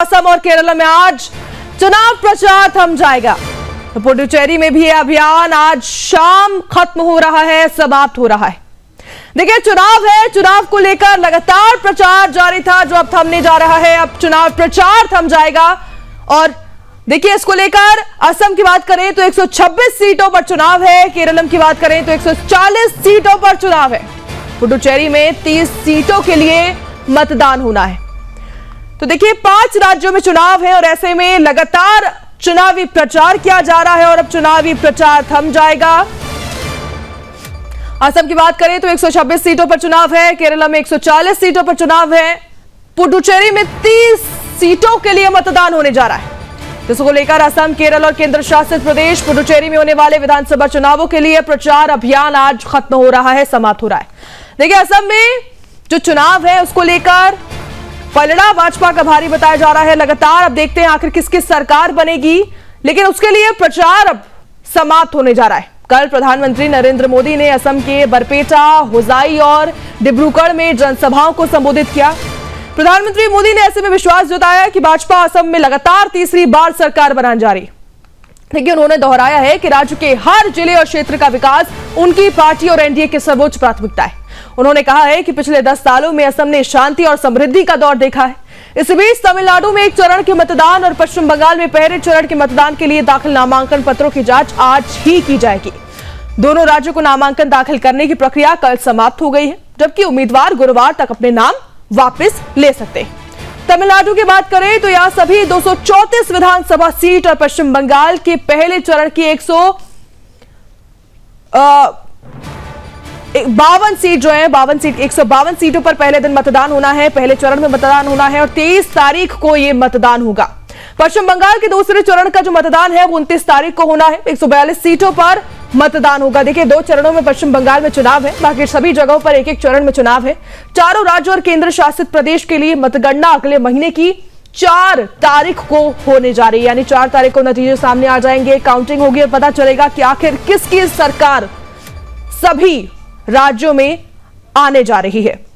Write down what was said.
असम और केरल में आज चुनाव प्रचार थम जाएगा। तो पुडुचेरी में भी यह अभियान आज शाम खत्म हो रहा है, समाप्त हो रहा है। देखिए, चुनाव है, चुनाव को लेकर लगातार प्रचार जारी था जो अब थमने जा रहा है। अब चुनाव प्रचार थम जाएगा और देखिए, इसको लेकर असम की बात करें तो 126 सीटों पर चुनाव है, केरलम की बात करें तो 140 सीटों पर चुनाव है। पुडुचेरी में 30 सीटों के लिए मतदान होना है। तो देखिए, 5 राज्यों में चुनाव है और ऐसे में लगातार चुनावी प्रचार किया जा रहा है और अब चुनावी प्रचार थम जाएगा। असम की बात करें तो 126 सीटों पर चुनाव है, केरल में 140 सीटों पर चुनाव है, पुडुचेरी में 30 सीटों के लिए मतदान होने जा रहा है। जिसको लेकर असम, केरल और केंद्र शासित प्रदेश पुडुचेरी में होने वाले विधानसभा चुनावों के लिए प्रचार अभियान आज खत्म हो रहा है, समाप्त हो रहा है। देखिए, असम में जो चुनाव है उसको लेकर पलड़ा भाजपा का भारी बताया जा रहा है। लगातार अब देखते हैं आखिर किसकी सरकार बनेगी, लेकिन उसके लिए प्रचार अब समाप्त होने जा रहा है। कल प्रधानमंत्री नरेंद्र मोदी ने असम के बरपेटा, होजाई और डिब्रूगढ़ में जनसभाओं को संबोधित किया। प्रधानमंत्री मोदी ने ऐसे में विश्वास जताया कि भाजपा असम में लगातार तीसरी बार सरकार बनाने जा रही। लेकिन उन्होंने दोहराया है कि राज्य के हर जिले और क्षेत्र का विकास उनकी पार्टी और एनडीए की सर्वोच्च प्राथमिकता है। उन्होंने कहा है कि पिछले 10 सालों में असम ने शांति और समृद्धि का दौर देखा है। इस बीच तमिलनाडु में एक चरण के मतदान और पश्चिम बंगाल में पहले चरण के मतदान के लिए दाखिल नामांकन पत्रों की जांच आज ही की जाएगी। दोनों राज्यों को नामांकन दाखिल करने की प्रक्रिया कल समाप्त हो गई है, जबकि उम्मीदवार गुरुवार तक अपने नाम वापस ले सकते हैं। तमिलनाडु की बात करें तो यहां सभी 234 विधानसभा सीट और पश्चिम बंगाल के पहले चरण की 152 सीट जो है, 152 सीटों पर पहले दिन मतदान होना है, पहले चरण में मतदान होना है और 23 तारीख को यह मतदान होगा। पश्चिम बंगाल के दूसरे चरण का जो मतदान है वो 29 तारीख को होना है। 142 सीटों पर मतदान होगा। देखिए, 2 चरणों में पश्चिम बंगाल में चुनाव है, बाकी सभी जगहों पर एक एक चरण में चुनाव है। चारों राज्यों और केंद्र शासित प्रदेश के लिए मतगणना अगले महीने की 4 तारीख को होने जा रही है, यानी 4 तारीख को नतीजे सामने आ जाएंगे, काउंटिंग होगी और पता चलेगा कि आखिर किसकी सरकार सभी राज्यों में आने जा रही है।